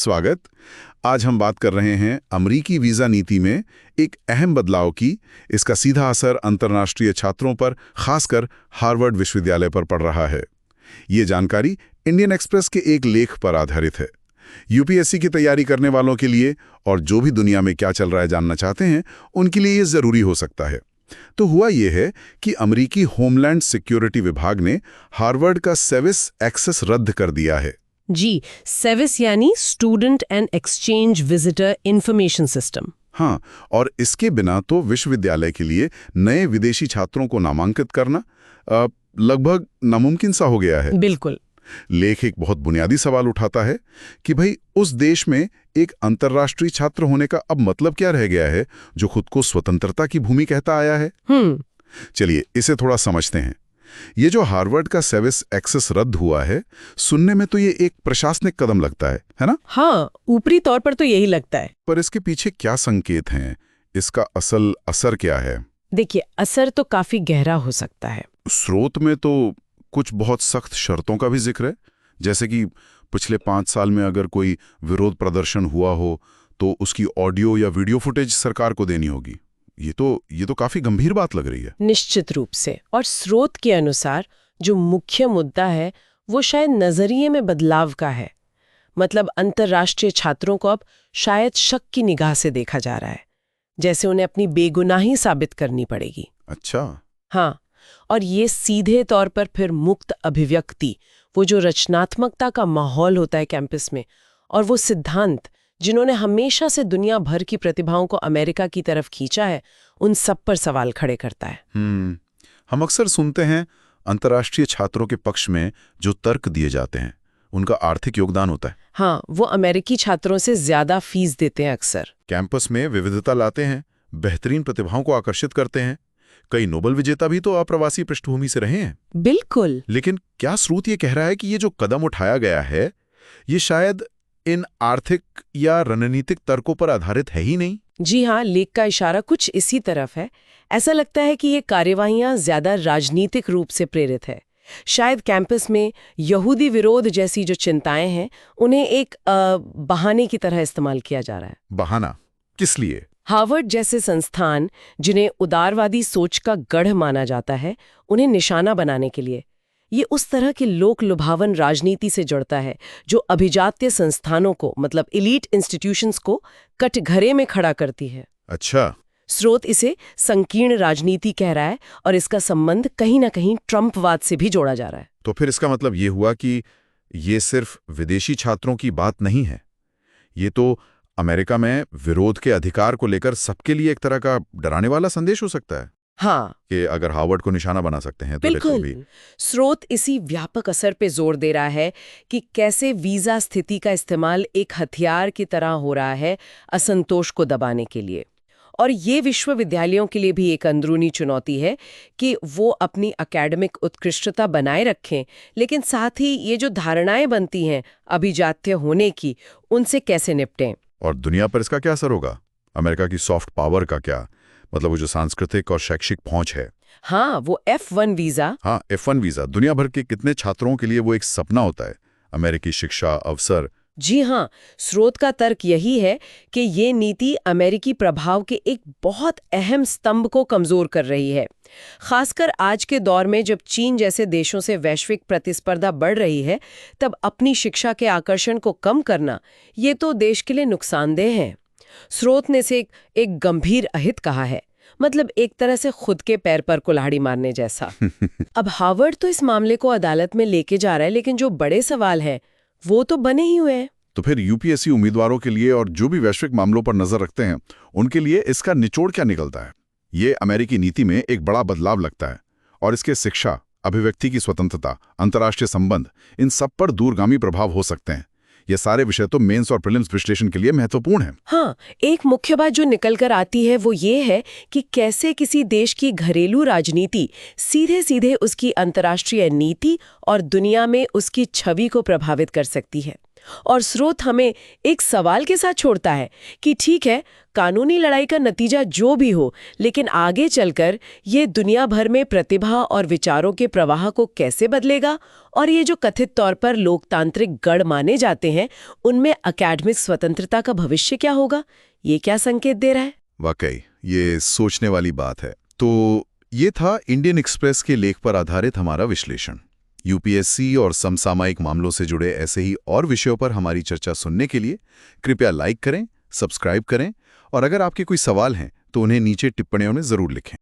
स्वागत। आज हम बात कर रहे हैं अमेरिकी वीज़ा नीति में एक अहम बदलाव की। इसका सीधा असर अंतर्राष्ट्रीय छात्रों पर, खासकर हार्वर्ड विश्वविद्यालय पर पड़ रहा है। ये जानकारी इंडियन एक्सप्रेस के एक लेख पर आधारित है। यूपीएससी की तैयारी करने वालों के लिए और जो भी दुनिया में क्या चल रहा है जानना चाहते हैं, उनके लिए ये ज़रूरी हो सकता है। तो हुआ ये है कि अमेरिकी होमलैंड सिक्योरिटी विभाग ने हार्वर्ड का सेविस एक्सेस रद्द कर दिया है। जी, सेविस यानी student and exchange visitor information system. हाँ, और इसके बिना तो विश्वविद्यालय के लिए नए विदेशी छात्रों को नामांकित करना लगभग नामुमकिन सा हो गया है। बिल्कुल। लेख एक बहुत बुनियादी सवाल उठाता है कि भाई उस देश में एक अंतर्राष्ट्रीय छात्र होने का अब मतलब क्या रह गया है जो खुद को स्वतंत्रता की भूमि कहता आया है। चलिए इसे थोड़ा समझते हैं। ये जो हार्वर्ड का सेविस एक्सेस रद्द हुआ है, सुनने में तो ये एक प्रशासनिक कदम लगता है ना? हाँ, ऊपरी तौर पर तो यही लगता है। पर इसके पीछे क्या संकेत हैं? इसका असल असर क्या है? देखिए, असर तो काफी गहरा हो सकता है। स्रोत में तो कुछ बहुत सख्त शर्तों का भी जिक्र है, जैसे कि पिछले 5 साल में अगर कोई विरोध प्रदर्शन हुआ हो तो उसकी ऑडियो या वीडियो फुटेज सरकार को देनी होगी। ये तो काफी गंभीर बात लग रही है। निश्चित रूप से। और स्रोत के अनुसार जो मुख्य मुद्दा है वो शायद नजरिए में बदलाव का है। मतलब अंतर्राष्ट्रीय छात्रों को अब शायद शक की निगाह से देखा जा रहा है, जैसे उन्हें अपनी बेगुनाही साबित करनी पड़ेगी। अच्छा। हाँ, और ये सीधे तौर पर फिर मुक्त अभिव्यक्ति, वो जो रचनात्मकता का माहौल होता है कैंपस में, और वो सिद्धांत जिन्होंने हमेशा से दुनिया भर की प्रतिभाओं को अमेरिका की तरफ खींचा है, उन सब पर सवाल खड़े करता है। हम अक्सर सुनते हैं अंतर्राष्ट्रीय छात्रों के पक्ष में जो तर्क दिए जाते हैं उनका आर्थिक योगदान होता है। हाँ, वो अमेरिकी छात्रों से ज्यादा फीस देते हैं अक्सर। कैंपस में विविधता लाते हैं, बेहतरीन प्रतिभाओं को आकर्षित करते हैं। कई नोबेल विजेता भी तो अप्रवासी पृष्ठभूमि से रहे हैं। बिल्कुल। लेकिन क्या स्रोत ये कह रहा है कि ये जो कदम उठाया गया है ये शायद इन आर्थिक या रणनीतिक तर्कों पर आधारित है ही नहीं? जी हाँ, लेख का इशारा कुछ इसी तरफ है। ऐसा लगता है कि ये कार्यवाहियां ज्यादा राजनीतिक रूप से प्रेरित है। शायद कैंपस में यहूदी विरोध जैसी जो चिंताएं हैं उन्हें एक बहाने की तरह इस्तेमाल किया जा रहा है। बहाना? किस लिए? हार्वर्ड जैसे संस्थान जिन्हें उदारवादी सोच का गढ़ माना जाता है, उन्हें निशाना बनाने के लिए। ये उस तरह की लोक लुभावन राजनीति से जुड़ता है जो अभिजात्य संस्थानों को, मतलब एलीट इंस्टीट्यूशंस को, कटघरे में खड़ा करती है। अच्छा। स्रोत इसे संकीर्ण राजनीति कह रहा है और इसका संबंध कहीं ना कहीं ट्रंपवाद से भी जोड़ा जा रहा है। तो फिर इसका मतलब ये हुआ कि ये सिर्फ विदेशी छात्रों की बात नहीं है, ये तो अमेरिका में विरोध के अधिकार को लेकर सबके लिए एक तरह का डराने वाला संदेश हो सकता है। हाँ, कि अगर हार्वर्ड को निशाना बना सकते हैं तो बिल्कुल भी। स्रोत इसी व्यापक असर पे जोर दे रहा है कि कैसे वीजा स्थिति का इस्तेमाल एक हथियार की तरह हो रहा है असंतोष को दबाने के लिए। और ये विश्वविद्यालयों के लिए भी एक अंदरूनी चुनौती है कि वो अपनी एकेडमिक उत्कृष्टता बनाए रखें, लेकिन साथ ही ये जो धारणाएं बनती हैं अभिजात्य होने की, उनसे कैसे निपटें। और दुनिया पर इसका क्या असर होगा? अमेरिका की सॉफ्ट पावर का क्या मतलब, वो जो सांस्कृतिक और शैक्षिक पहुंच है। हाँ, वो F1 वीजा। हाँ, F1 वीजा दुनिया भर के कितने छात्रों के लिए वो एक सपना होता है, अमेरिकी शिक्षा, अवसर। जी हाँ, स्रोत का तर्क यही है कि ये नीति अमेरिकी प्रभाव के एक बहुत अहम स्तंभ को कमजोर कर रही है। खासकर आज के दौर में जब चीन जैसे देशों से वैश्विक प्रतिस्पर्धा बढ़ रही है, तब अपनी शिक्षा के आकर्षण को कम करना ये तो देश के लिए नुकसानदेह है। स्रोत ने इसे एक गंभीर अहित कहा है, मतलब एक तरह से खुद के पैर पर कुल्हाड़ी मारने जैसा। अब हार्वर्ड तो इस मामले को अदालत में लेके जा रहा है, लेकिन जो बड़े सवाल हैं वो तो बने ही हुए हैं। तो फिर यूपीएससी उम्मीदवारों के लिए और जो भी वैश्विक मामलों पर नजर रखते हैं उनके लिए इसका निचोड़ क्या निकलता है? ये अमेरिकी नीति में एक बड़ा बदलाव लगता है और इसके शिक्षा, अभिव्यक्ति की स्वतंत्रता, अंतर्राष्ट्रीय संबंध, इन सब पर दूरगामी प्रभाव हो सकते हैं। ये सारे विषय तो मेंस और प्रीलिम्स विश्लेषण के लिए महत्वपूर्ण हैं। हाँ, एक मुख्य बात जो निकल कर आती है वो ये है कि कैसे किसी देश की घरेलू राजनीति सीधे सीधे उसकी अंतर्राष्ट्रीय नीति और दुनिया में उसकी छवि को प्रभावित कर सकती है। और स्रोत हमें एक सवाल के साथ छोड़ता है कि ठीक है, कानूनी लड़ाई का नतीजा जो भी हो, लेकिन आगे चलकर ये दुनिया भर में प्रतिभा और विचारों के प्रवाह को कैसे बदलेगा, और ये जो कथित तौर पर लोकतांत्रिक गढ़ माने जाते हैं, उनमें अकादमिक स्वतंत्रता का भविष्य क्या होगा? ये क्या संकेत दे रहा है? वाकई ये सोचने वाली बात है। तो ये था इंडियन एक्सप्रेस के लेख पर आधारित हमारा विश्लेषण। यूपीएससी और समसामयिक मामलों से जुड़े ऐसे ही और विषयों पर हमारी चर्चा सुनने के लिए कृपया लाइक करें, सब्सक्राइब करें, और अगर आपके कोई सवाल हैं तो उन्हें नीचे टिप्पणियों में जरूर लिखें।